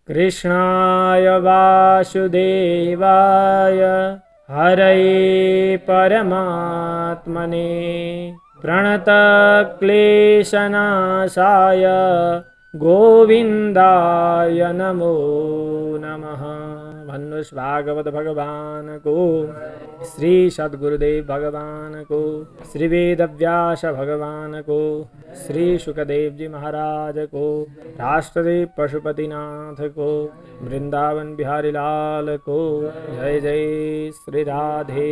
कृष्णाय वासुदेवाय हरये परमात्मने प्रणतक्लेशनाशाय गोविन्दाय नमो नमः। भन्नुहोस् भागवत भगवान को, श्री सद्गुरुदेव भगवान को, श्री वेदव्यास भगवान को, श्री सुखदेव जी महाराज को, राष्ट्रदेव पशुपतिनाथ को, वृंदावन बिहारी लाल को। जय जय श्री राधे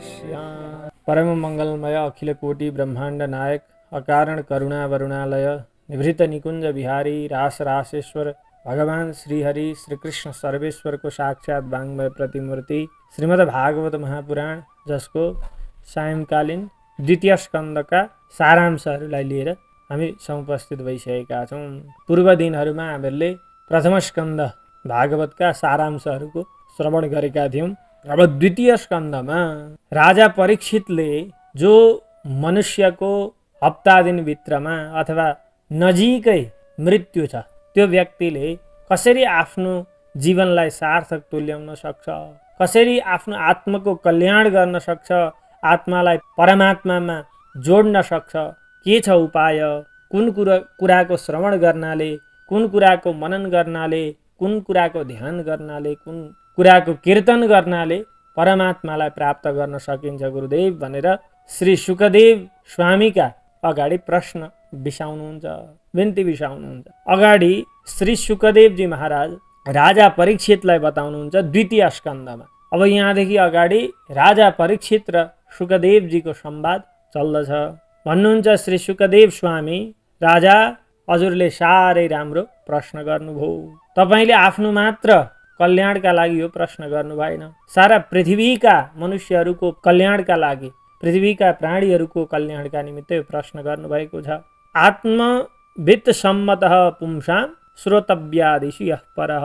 श्याम। परम मंगलमय अखिल कोटि ब्रह्मांड नायक अकारण करुणा वरुणालय निभृत निकुंज बिहारी रास रासेश्वर भगवान श्रीहरि श्री कृष्ण सर्वेश्वर को साक्षात वाङ्मय प्रतिमूर्ति श्रीमद् भागवत महापुराण, जसको सायंकालीन द्वितीय स्कन्धका सारांशहरूलाई लिएर हामी समुपस्थित भइसकेका छौँ। पूर्व दिनहरूमा हामीहरूले प्रथम स्कन्ध भागवतका सारांशहरूको श्रवण गरेका थियौँ। अब द्वितीय स्कन्धमा राजा परीक्षितले जो मनुष्यको हप्ता दिनभित्रमा अथवा नजिकै मृत्यु छ, त्यो व्यक्तिले कसरी आफ्नो जीवनलाई सार्थक तुल्याउन सक्छ, कसरी आफ्नो आत्माको कल्याण गर्न सक्छ, आत्मालाई परमात्मामा जोड्न सक्छ, के छ उपाय, कुन कुराको श्रवण गर्नाले, कुन कुराको मनन गर्नाले, कुन कुराको ध्यान गर्नाले, कुन कुराको कीर्तन गर्नाले परमात्मालाई प्राप्त गर्न सकिन्छ गुरुदेव भनेर श्री सुखदेव स्वामीका अगाडि प्रश्न बिसाउनुहुन्छ, बिन्ती बिसाउनुहुन्छ। अगाडि श्री सुखदेवजी महाराज राजा परीक्षितलाई बताउनुहुन्छ द्वितीय स्कन्धमा। अब यहाँदेखि अगाडि राजा परीक्षित र सुखदेवजीको संवाद चल्दछ। भन्नुहुन्छ श्री सुखदेव स्वामी, राजा हजुरले साह्रै राम्रो प्रश्न गर्नुभयो। तपाईले आफ्नो मात्र कल्याणका लागि यो प्रश्न गर्नु भएन, सारा पृथ्वीका मनुष्यहरूको कल्याणका लागि, पृथ्वीका प्राणीहरूको कल्याणका निमित्त यो प्रश्न गर्नुभएको छ। आत्मवित्त सम्मतः पुंसां श्रोतव्यादिषु यः परः,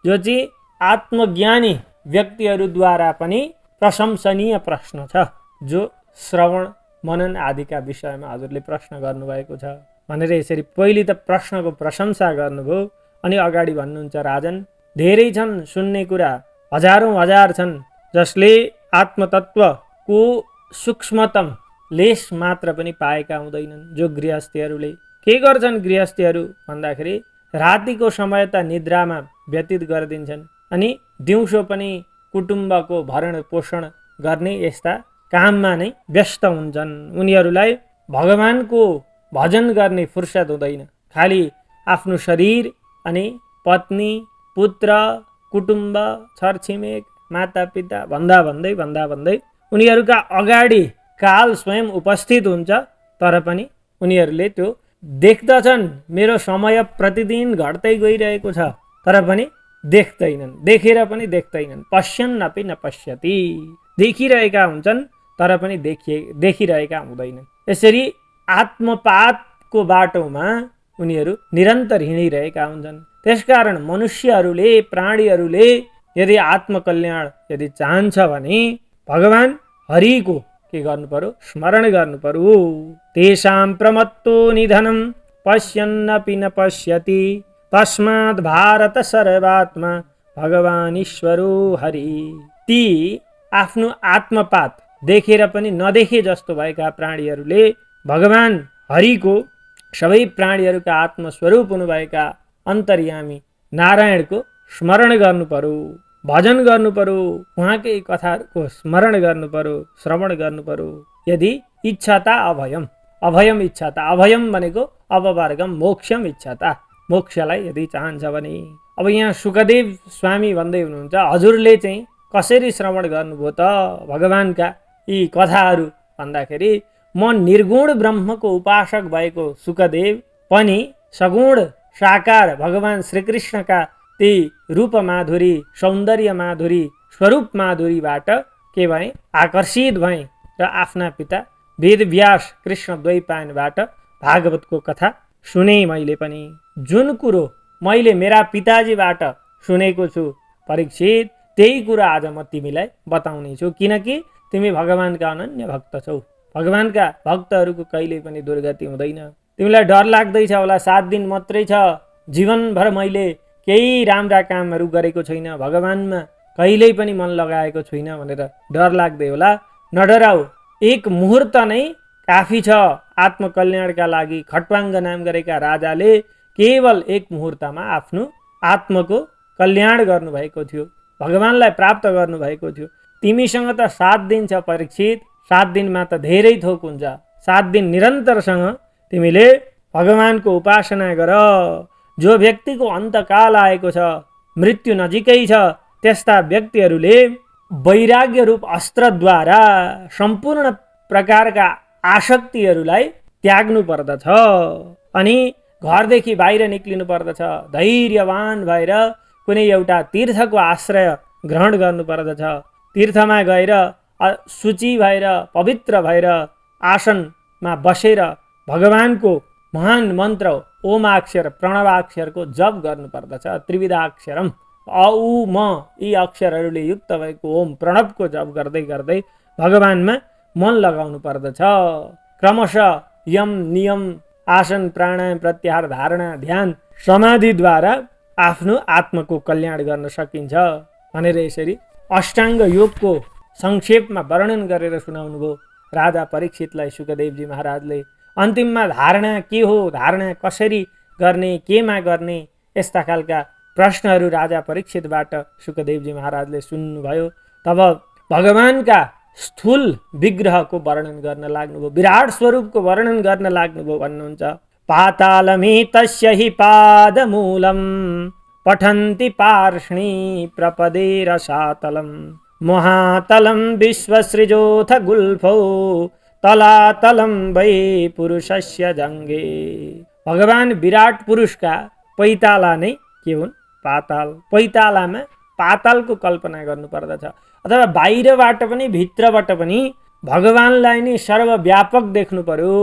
जो चाहिँ आत्मज्ञानी व्यक्तिहरूद्वारा पनि प्रशंसनीय प्रश्न छ, जो श्रवण मनन आदिका विषयमा हजुरले प्रश्न गर्नुभएको छ भनेर यसरी पहिले त प्रश्नको प्रशंसा गर्नुभयो। अनि अगाडि भन्नुहुन्छ, राजन धेरै छन् सुन्ने कुरा, हजारौं हजार छन् जसले आत्मतत्वको सूक्ष्मतम लेश मात्र पनि पाएका हुँदैनन्। जो गृहस्थीहरूले के गर्छन्, गृहस्थीहरू भन्दाखेरि रातिको समय त निद्रामा व्यतीत गरिदिन्छन् अनि दिउँसो पनि कुटुम्बको भरण पोषण गर्ने यस्ता काममा नै व्यस्त हुन्छन्। उनीहरूलाई भगवानको भजन गर्ने फुर्सद हुँदैन, खालि आफ्नो शरीर अनि पत्नी पुत्र कुटुम्ब छरछिमेक मातापिता भन्दा भन्दै उनीहरूका अगाडि काल स्वयं उपस्थित हुन्छ, तर पनि उनीहरूले त्यो देख्दछन् मेरो समय प्रतिदिन घट्दै गइरहेको छ, तर पनि देख्दैनन्, देखेर पनि देख्दैनन्। पश्यन्नपि न पश्यति, देखिरहेका हुन्छन् तर पनि देखिरहेका हुँदैनन्। यसरी आत्मपातको बाटोमा उनीहरू निरन्तर हिँडिरहेका हुन्छन्। त्यसकारण मनुष्यहरूले प्राणीहरूले यदि आत्मकल्याण यदि चाहन्छ भने भगवान हरिको के गर्नु पर्यो, स्मरण गर्नु पर्यो। तेषां प्रमत्तो निधनं पश्यन्नपि न पश्यति तस्मात् भारत सर्वात्मा भगवान ईश्वरो हरि। ती आफ्नो आत्मपात देखेर पनि नदेखे जस्तो भएका प्राणीहरूले भगवान हरिको, सबै प्राणीहरूका आत्मस्वरूप हुनुभएका अन्तर्यामी नारायणको स्मरण गर्नु पर्यो, भजन गर्नु पर्यो, उहाँकै कथाहरूको स्मरण गर्नु पर्यो, श्रवण गर्नु पर्यो। यदि इच्छता अभयम, अभयम इच्छता, अभयम भनेको अपवर्गम मोक्षम इच्छता, मोक्षलाई यदि चाहन्छ भने। अब यहाँ सुखदेव स्वामी भन्दै हुनुहुन्छ, हजुरले चाहिँ कसरी श्रवण गर्नुभयो त भगवानका यी कथाहरू भन्दाखेरि, म निर्गुण ब्रह्मको उपासक भएको सुखदेव पनि सगुण साकार भगवान श्रीकृष्णका ती रूप माधुरी, सौन्दर्य माधुरी, स्वरूप माधुरीबाट के भए, आकर्षित भए र आफ्ना पिता वेदव्यास कृष्ण द्वैपायनबाट भागवतको कथा सुने। मैले पनि जुन कुरो मैले मेरा पिताजीबाट सुनेको छु परीक्षित, त्यही कुरा आज म तिमीलाई बताउने छु, किनकि तिमी भगवानका अनन्य भक्त छौ। भगवानका भक्तहरूको कहिल्यै पनि दुर्गति हुँदैन। तिमीलाई डर लाग्दैछ होला, 7 दिन मात्रै छ, जीवनभर मैले केही राम्रा कामहरू गरेको छैन, भगवानमा कहिल्यै पनि मन लगाएको छुइनँ भनेर डर लाग्दै होला। नडराऊ, एक मुहुर्त नै काफी छ आत्मकल्याणका लागि। खट्वाङ्ग नाम गरेका राजाले केवल एक मुहुर्तमा आफ्नो आत्मको कल्याण गर्नुभएको थियो, भगवानलाई प्राप्त गर्नुभएको थियो। तिमीसँग त 7 दिन छ परीक्षित, 7 दिनमा त धेरै थोक हुन्छ। 7 दिन निरन्तरसँग तिमीले भगवानको उपासना गर। जो व्यक्तिको अन्तकाल आएको छ, मृत्यु नजिकै छ, त्यस्ता व्यक्तिहरूले वैराग्य रूप अस्त्रद्वारा सम्पूर्ण प्रकारका आसक्तिहरूलाई त्याग्नु पर्दछ अनि घरदेखि बाहिर निक्लिनु पर्दछ। धैर्यवान भएर कुनै एउटा तीर्थको आश्रय ग्रहण गर्नु पर्दछ। तीर्थमा गएर शुचि भएर पवित्र भएर आसनमा बसेर भगवानको महान मन्त्र ओमाक्षर प्रणवाक्षरको जप गर्नु पर्दछ। त्रिविधाक्षरम अ उ म यी अक्षरहरूले युक्त भएको ओम प्रणवको जप गर्दै गर्दै भगवानमा मन लगाउनु पर्दछ। क्रमशः यम नियम आसन प्राणायाम प्रत्याहार धारणा ध्यान समाधिद्वारा आफ्नो आत्मको कल्याण गर्न सकिन्छ भनेर यसरी अष्टाङ्ग योगको संक्षेपमा वर्णन गरेर सुनाउनुभयो राजा परीक्षितलाई सुखदेवजी महाराजले। अन्तिममा धारणा के हो, धारणा कसरी गर्ने, केमा गर्ने, यस्ता खालका प्रश्नहरू राजा परीक्षितबाट सुखदेवजी महाराजले सुन्नुभयो। तब भगवानका स्थूल विग्रहको वर्णन गर्न लाग्नुभयो, विराट स्वरूपको वर्णन गर्न लाग्नुभयो। भन्नुहुन्छ पातालमी तस्य हि पादमूलं पठन्ति पार्ष्णी प्रपदे रसातलं महातलं विश्वसृजोऽथ गुल्फौ तलातलं वै पुरुषस्य जङ्गे। भगवान विराट पुरुषका पैताला नै के हुन्? पाताल। पैतालामा पातालको कल्पना गर्नु पर्दछ। अथवा बाहिरबाट पनि भित्रबाट पनि भगवानलाई नै सर्वव्यापक देख्नु पर्यो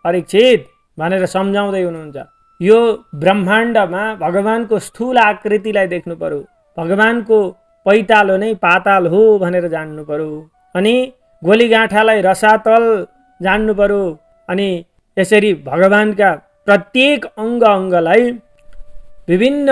परीक्षित भनेर सम्झाउँदै हुनुहुन्छ। यो ब्रह्माण्डमा भगवानको स्थूल आकृतिलाई देख्नु पर्यो, भगवानको पैतालो नै पाताल हो भनेर जान्नु पर्यो। अनि गोलीगाँठालाई रसातल जान्नु पर्यो। अनि यसरी भगवानका प्रत्येक अङ्ग अङ्गलाई विभिन्न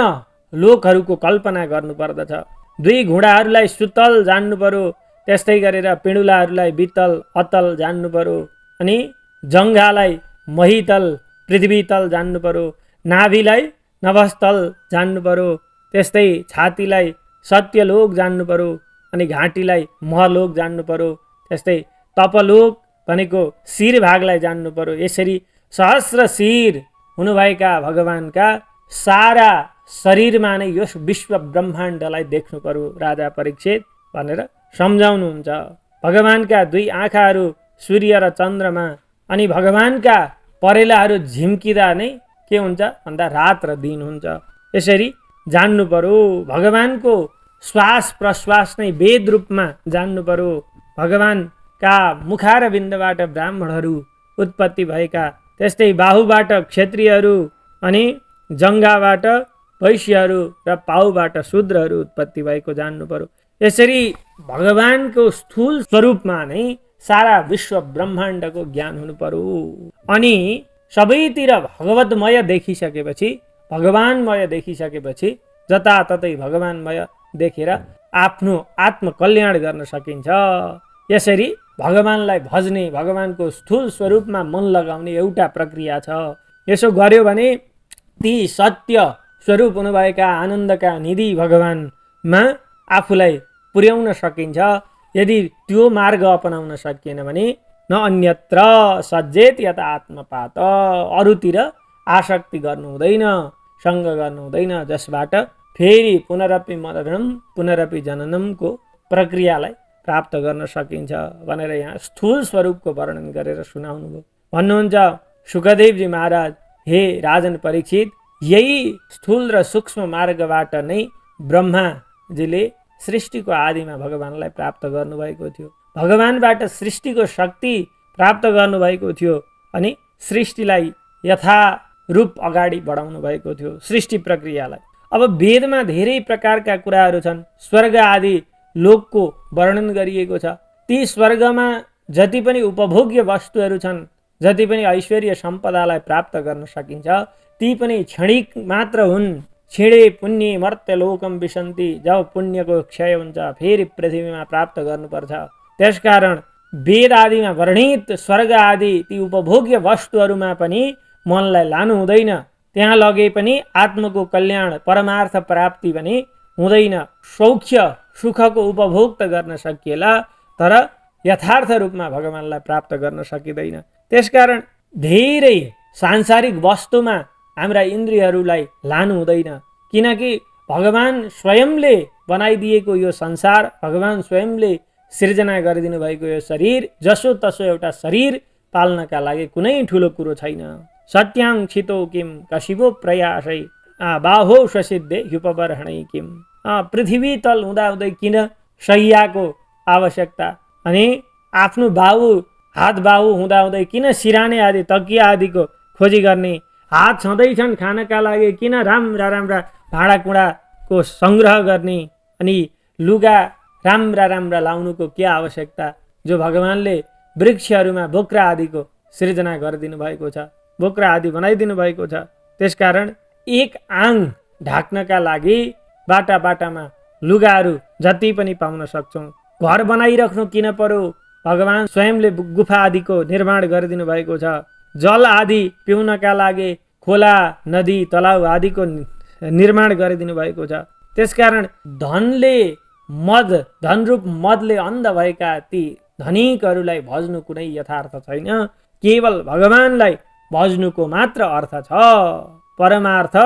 लोकहरूको कल्पना गर्नु पर्दछ। 2 घुँडाहरूलाई सुतल जान्नु पर्यो, त्यस्तै गरेर पिँडुलाहरूलाई वितल अतल जान्नु पर्यो। अनि जङ्घालाई महितल पृथ्वीतल जान्नु पर्यो, नाभिलाई नभस्थल जान्नु पर्यो, त्यस्तै छातीलाई सत्यलोक जान्नु पर्यो, अनि घाँटीलाई महलोक जान्नु पर्यो, त्यस्तै तपलोक भनेको शिर भागलाई जान्नु पर्यो। यसरी सहस्र शिर हुनुभएका भगवानका सारा शरीरमा नै यस विश्व ब्रह्माण्डलाई देख्नु पर्यो राजा परीक्षित भनेर सम्झाउनुहुन्छ। भगवानका 2 आँखाहरू सूर्य र चन्द्रमा अनि भगवानका परेलाहरू झिम्किँदा नै के हुन्छ भन्दा रात र दिन हुन्छ। यसरी जान्नु पर्यो। भगवानको श्वास प्रश्वास नै वेद रूपमा जान्नु पर्यो। भगवानका मुखारविन्दबाट ब्राह्मणहरू उत्पत्ति भएका, त्यस्तै बाहुबाट क्षत्रियहरू अनि जङ्घाबाट वैश्यहरू र पाउबाट शूद्रहरू उत्पत्ति भएको जान्नु पर्यो। यसरी भगवानको स्थूल स्वरूपमा नै सारा विश्व ब्रह्माण्डको ज्ञान हुनु पर्यो। अनि सबैतिर भगवतमय देखिसकेपछि, भगवानमय देखिसकेपछि जताततै भगवानमय देखेर आफ्नो आत्मकल्याण गर्न सकिन्छ। यसरी भगवानलाई भज्ने, भगवानको स्थूल स्वरूपमा मन लगाउने एउटा प्रक्रिया छ। यसो गर्यो भने ती सत्य स्वरूप हुनुभएका आनन्दका निधि भगवानमा आफूलाई पुर्याउन सकिन्छ। यदि त्यो मार्ग अपनाउन सकिएन भने न अन्यत्र सज्जेत यता आत्मपात, अरूतिर आसक्ति गर्नु हुँदैन, सङ्ग गर्नु हुँदैन, जसबाट फेरि पुनरपि मरणम पुनरपि जननमको प्रक्रियालाई प्राप्त गर्न सकिन्छ भनेर यहाँ स्थूल स्वरूपको वर्णन गरेर सुनाउनुभयो। भन्नुहुन्छ सुखदेवजी महाराज, हे राजन परीक्षित, यही स्थूल र सूक्ष्म मार्गबाट नै ब्रह्माजीले सृष्टिको आदिमा भगवानलाई प्राप्त गर्नुभएको थियो। भगवानबाट सृष्टिको शक्ति प्राप्त गर्नुभएको थियो अनि सृष्टिलाई यथारूप अगाडि बढाउनु भएको थियो, सृष्टि प्रक्रियालाई। अब वेदमा धेरै प्रकारका कुराहरू छन्। स्वर्ग आदि लोकको वर्णन गरिएको छ। ती स्वर्गमा जति पनि उपभोग्य वस्तुहरू छन्, जति पनि ऐश्वर्य सम्पदालाई प्राप्त गर्न सकिन्छ, ती पनि क्षणिक मात्र हुन्। क्षीणे पुण्य मर्त्यलोकम विशन्ति। जब पुण्यको क्षय हुन्छ फेरि पृथ्वीमा प्राप्त गर्नुपर्छ। त्यसकारण वेद आदिमा वर्णित स्वर्ग आदि ती उपभोग्य वस्तुहरूमा पनि मनलाई लानु हुँदैन। त्यहाँ लगे पनि आत्मको कल्याण परमार्थ प्राप्ति पनि हुँदैन। सौख्य सुखको उपभोग त गर्न सकिएला, तर यथार्थ रूपमा भगवानलाई प्राप्त गर्न सकिँदैन। त्यसकारण धेरै सांसारिक वस्तुमा हाम्रा इन्द्रियहरूलाई लानु हुँदैन, किनकि भगवान स्वयंले बनाइदिएको यो संसार, भगवान स्वयंले सिर्जना गरिदिनु भएको यो शरीर जसो तसो एउटा शरीर पाल्नका लागि कुनै ठुलो कुरो छैन। सत्याङ छितो किम कसिबो प्रयासै बाहो ससिद्धे ह्युपबर्हणै किम। पृथ्वी तल हुँदाहुँदै किन शय्याको आवश्यकता, अनि आफ्नो बाहु हात बाहु हुँदाहुँदै किन सिराने आदि तकिया आदिको खोजी गर्ने, हात छँदैछन् खानका लागि किन राम्रा राम्रा भाँडाकुँडाको सङ्ग्रह गर्ने, अनि लुगा राम्रा राम्रा लाउनुको के आवश्यकता। जो भगवानले वृक्षहरूमा बोक्रा आदिको सृजना गरिदिनु भएको छ, बोक्रा आदि बनाइदिनु भएको छ। त्यसकारण एक आङ ढाक्नका लागि बाटा बाटामा लुगाहरू जति पनि पाउन सक्छौँ। घर बनाइराख्नु किन पर्यो, भगवान स्वयंले गुफा आदिको निर्माण गरिदिनु भएको छ। जल आदि पिउनका लागि खोला नदी तलाउ आदिको निर्माण गरिदिनु भएको छ। त्यसकारण धनले मद, धनरूप मदले अन्ध भएका ती धनिकहरूलाई भज्नु कुनै यथार्थ छैन। केवल भगवानलाई भज्नुको मात्र अर्थ छ। परमार्थ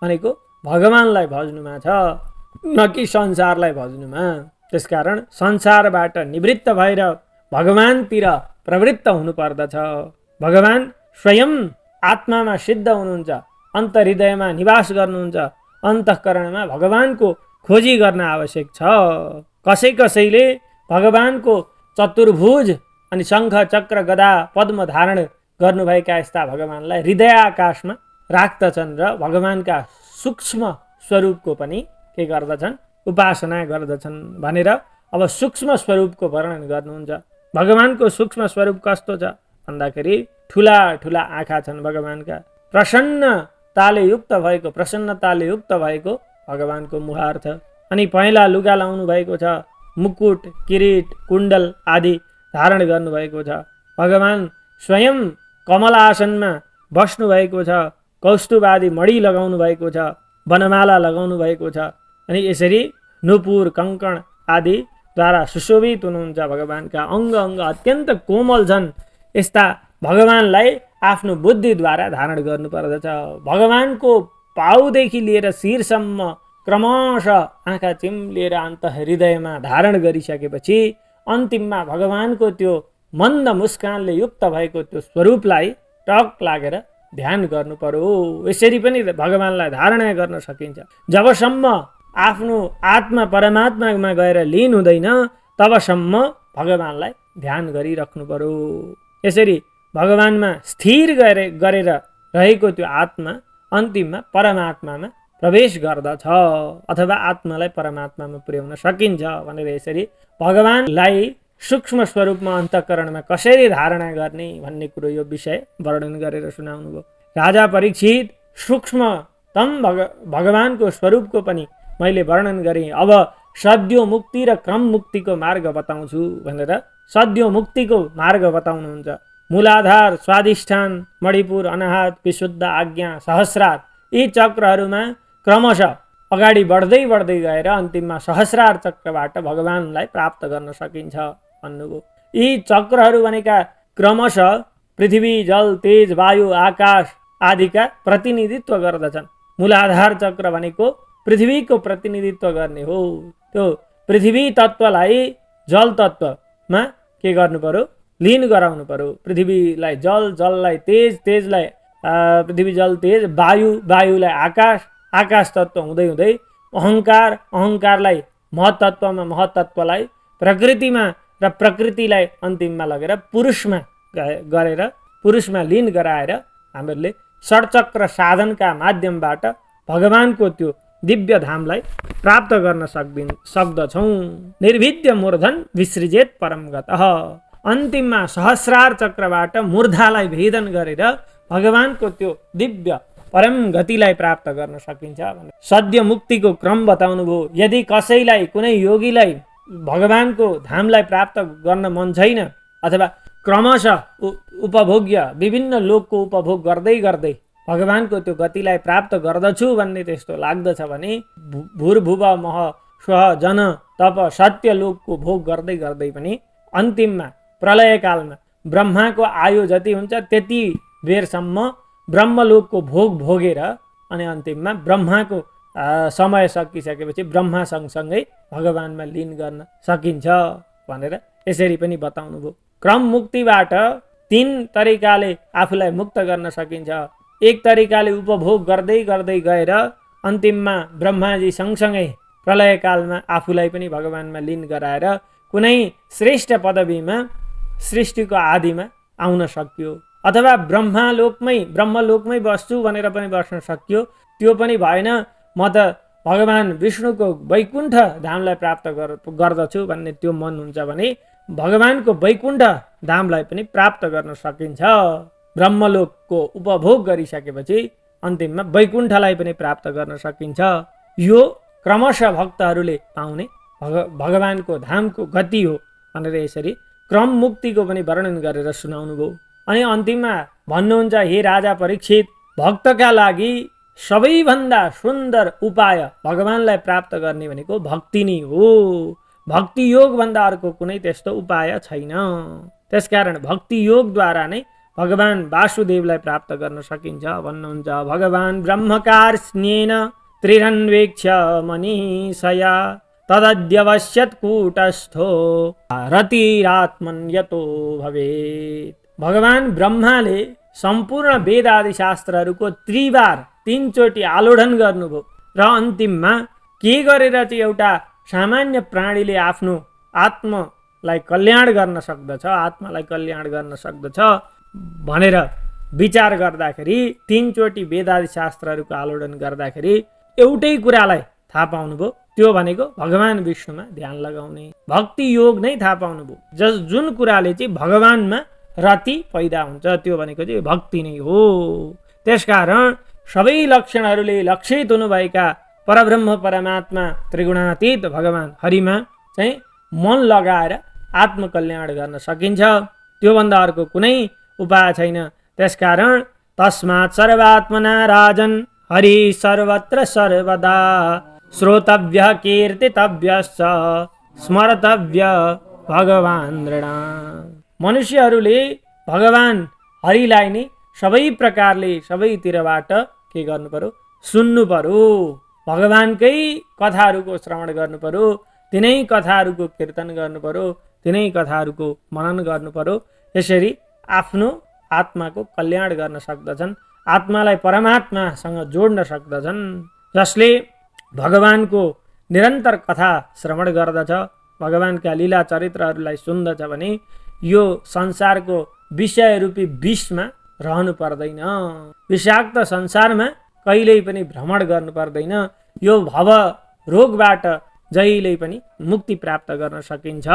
भनेको भगवानलाई भज्नुमा छ, न कि संसारलाई भज्नुमा। त्यसकारण संसारबाट निवृत्त भएर भगवानतिर प्रवृत्त हुनुपर्दछ। भगवान स्वयं आत्मामा सिद्ध हुनुहुन्छ, अन्तर्हृदयमा निवास गर्नुहुन्छ। अन्तःकरणमा भगवानको खोजी गर्न आवश्यक छ। कसै कसैले भगवानको चतुर्भुज अनि शङ्ख चक्र गदा पद्म धारण गर्नुभएका यस्ता भगवानलाई हृदय आकाशमा राख्दछन् र भगवानका सूक्ष्म स्वरूपको पनि के गर्दछन्, उपासना गर्दछन् भनेर अब सूक्ष्म स्वरूपको वर्णन गर्नुहुन्छ। भगवानको सूक्ष्म स्वरूप कस्तो छ भन्दाखेरि ठुला ठुला आँखा छन् भगवानका, प्रसन्नताले युक्त भएको भगवानको मुहार्थ। अनि पहेँला लुगा लाउनु भएको छ, मुकुट किरीट कुण्डल आदि धारण गर्नुभएको छ। भगवान स्वयं कमलासनमा बस्नु भएको छ, कौस्तुभ आदि मणि लगाउनु भएको छ, वनमाला लगाउनु भएको छ। अनि यसरी नुपुर कङ्कण आदिद्वारा सुशोभित हुनुहुन्छ। भगवानका अङ्ग अङ्ग अत्यन्त कोमल छन्। यस्ता भगवानलाई आफ्नो बुद्धिद्वारा धारण गर्नुपर्दछ। भगवानको पाउदेखि लिएर शिरसम्म क्रमशः आँखा चिम्लिएर अन्तर्हृदयमा धारण गरिसकेपछि अन्तिममा भगवानको त्यो मन्द मुस्कानले युक्त भएको त्यो स्वरूपलाई टक लागेर ध्यान गर्नु पर्यो। यसरी पनि भगवानलाई धारणा गर्न सकिन्छ। जबसम्म आफ्नो आत्मा परमात्मामा गएर लीन हुँदैन तबसम्म भगवानलाई ध्यान गरिराख्नु पर्यो। यसरी भगवानमा स्थिर गरेर रहेको त्यो आत्मा अन्तिममा परमात्मामा प्रवेश गर्दछ, अथवा आत्मालाई परमात्मामा पुर्याउन सकिन्छ भनेर यसरी भगवानलाई सूक्ष्म स्वरूपमा अन्तःकरणमा कसरी धारणा गर्ने भन्ने कुरो यो विषय वर्णन गरेर सुनाउनु भयो। राजा परीक्षित सूक्ष्मतम भगवानको स्वरूपको पनि मैले वर्णन गरेँ। अब सद्यो मुक्ति र क्रम मुक्तिको मार्ग बताउँछु भनेर सद्यो मुक्तिको मार्ग बताउनुहुन्छ। मूलाधार, स्वाधिष्ठान, मणिपुर, अनाहत, विशुद्ध, आज्ञा, सहस्रार यी चक्रहरूमा क्रमशः अगाडि बढ्दै गएर अन्तिममा सहस्रार चक्रबाट भगवानलाई प्राप्त गर्न सकिन्छ भन्नुभयो। यी चक्रहरू भनेका क्रमशः पृथ्वी, जल, तेज, वायु, आकाश आदिका प्रतिनिधित्व गर्दछन्। मूलाधार चक्र भनेको पृथ्वीको प्रतिनिधित्व गर्ने हो। त्यो पृथ्वी तत्त्वलाई जल तत्त्वमा के गर्नु पर्यो, लीन गराउनु पर्यो। पृथ्वीलाई जल, जललाई तेज, तेजलाई पृथ्वी जल तेज, वायु, वायुलाई आकाश, आकाश तत्त्व हुँदै हुँदै अहङ्कार, अहङ्कारलाई महतत्त्वमा, महतत्त्वलाई प्रकृतिमा र प्रकृतिलाई अन्तिममा लगेर पुरुषमा लीन गराएर हामीहरूले षड्चक्र साधनका माध्यमबाट भगवानको त्यो दिव्य धामलाई प्राप्त गर्न सक्दछौँ। निर्भिद्य मूर्धन विसृजेत परम गतः। अन्तिममा सहस्रार चक्रबाट मूर्धालाई भेदन गरेर भगवानको त्यो दिव्य परम गतिलाई प्राप्त गर्न सकिन्छ। सद्य मुक्तिको क्रम बताउनु भयो। यदि कसैलाई कुनै योगीलाई भगवानको धामलाई प्राप्त गर्न मन छैन अथवा क्रमशः उपभोग्य विभिन्न लोकको उपभोग गर्दै गर्दै भगवानको त्यो गतिलाई प्राप्त गर्दछु भन्ने त्यस्तो लाग्दछ भने भूर्भुव मह स्वह जन तप सत्य लोकको भोग गर्दै गर्दै पनि अन्तिममा प्रलयकालमा ब्रह्माको आयु जति हुन्छ त्यति बेरसम्म ब्रह्मलोकको भोग भोगेर अनि अन्तिममा ब्रह्माको समय सकिसकेपछि ब्रह्मा सँगसँगै भगवानमा लीन गर्न सकिन्छ भनेर यसरी पनि बताउनु भयो। क्रम मुक्तिबाट 3 तरिकाले आफूलाई मुक्त गर्न सकिन्छ। एक तरिकाले उपभोग गर्दै गर्दै गएर अन्तिममा ब्रह्माजी सँगसँगै प्रलयकालमा आफूलाई पनि भगवानमा लीन गराएर कुनै श्रेष्ठ पदवीमा सृष्टिको आदिमा आउन सकियो, अथवा ब्रह्मलोकमै बस्छु भनेर पनि बस्न सकियो। त्यो पनि भएन, म त भगवान विष्णुको वैकुण्ठ धामलाई प्राप्त गर्दछु भन्ने त्यो मन हुन्छ भने भगवानको वैकुण्ठ धामलाई पनि प्राप्त गर्न सकिन्छ। ब्रह्मलोकको उपभोग गरिसकेपछि अन्तिममा वैकुण्ठलाई पनि प्राप्त गर्न सकिन्छ। यो क्रमशः भक्तहरूले पाउने भगवानको धामको गति हो भनेर यसरी क्रम मुक्तिको पनि वर्णन गरेर सुनाउनु भयो। अनि अन्तिममा भन्नुहुन्छ, हे राजा परीक्षित, भक्तका लागि सबैभन्दा सुन्दर उपाय भगवानलाई प्राप्त गर्ने भनेको भक्ति नै हो। भक्ति योग भन्दा अर्को कुनै त्यस्तो उपाय छैन। त्यसकारण भक्ति योगद्वारा नै भगवान वासुदेवलाई प्राप्त गर्न सकिन्छ भन्नुहुन्छ। भगवान ब्रह्मकार स्नेन त्रिरन्वेक्ष मनीषया तदद्यवश्यत् कूटस्थो रतिरात्मन् यतो भवेत्। भगवान ब्रह्माले सम्पूर्ण वेद आदि शास्त्रहरूको 3 चोटि आलोढन गर्नुभयो र अन्तिममा के गरेर चाहिँ एउटा सामान्य प्राणीले आफ्नो आत्मालाई कल्याण गर्न सक्दछ, आत्मालाई कल्याण गर्न सक्दछ भनेर विचार गर्दाखेरि 3 चोटि वेद आदि शास्त्रहरूको आलोढन गर्दाखेरि एउटै कुरालाई थाहा पाउनुभयो, त्यो भनेको भगवान विष्णुमा ध्यान लगाउने भक्ति योग नै थाहा पाउनुभयो। जुन कुराले चाहिँ भगवानमा रति पैदा हुन्छ त्यो भनेको चाहिँ भक्ति नै हो। त्यसकारण सबै लक्षणहरूले लक्षित हुनुभएका परब्रह्म परमात्मा त्रिगुणातीत भगवान हरिमा चाहिँ मन लगाएर आत्मकल्याण गर्न सकिन्छ। त्योभन्दा अर्को कुनै उपाय छैन। त्यसकारण तस्मात् सर्वात्मना राजन हरि सर्वत्र सर्वदा श्रोतव्य कीर्तितव्यश्च स्मर्तव्य भगवान् नृणाम्। मनुष्यहरूले भगवान हरिलाई नै सबै प्रकारले सबैतिरबाट के गर्नु पर्यो, सुन्नु पर्यो। भगवानकै कथाहरूको श्रवण गर्नु पर्यो, तिनै कथाहरूको कीर्तन गर्नु पर्यो, तिनै कथाहरूको मनन गर्नु पर्यो। यसरी आफ्नो आत्माको कल्याण गर्न सक्दछन्, आत्मालाई परमात्मासँग जोड्न सक्दछन्। जसले भगवानको निरन्तर कथा श्रवण गर्दछ, भगवानका लीला चरित्रहरूलाई सुन्दछ भने यो संसारको विषय रूपी विषमा रहनु पर्दैन। विषाक्त संसारमा कहिल्यै पनि भ्रमण गर्नु पर्दैन। यो भव रोगबाट जहिल्यै पनि मुक्ति प्राप्त गर्न सकिन्छ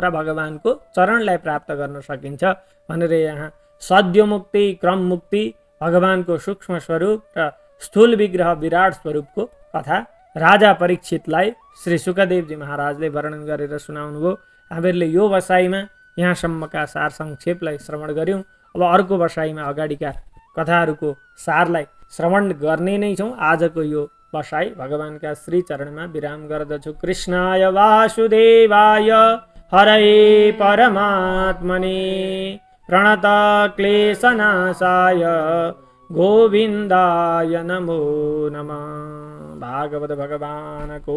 र भगवानको चरणलाई प्राप्त गर्न सकिन्छ भनेर यहाँ सद्य मुक्ति, क्रम मुक्ति, भगवानको सूक्ष्म स्वरूप र स्थूल विग्रह विराट स्वरूपको कथा राजा परीक्षितलाई श्री सुखदेवजी महाराजले वर्णन गरेर सुनाउनुभयो। हामीहरूले यो बसाइमा यहाँसम्मका सार संक्षेपलाई श्रवण गऱ्यौँ। अब अर्को बसाइमा अगाडिका कथाहरूको सारलाई श्रवण गर्ने नै छौँ। आजको यो बसाई भगवानका श्री चरणमा विराम गर्दछु। कृष्णाय वासुदेवाय हरये परमात्मने प्रणत क्लेशनाशाय गोविन्दाय नमो नमः। भागवत भगवानको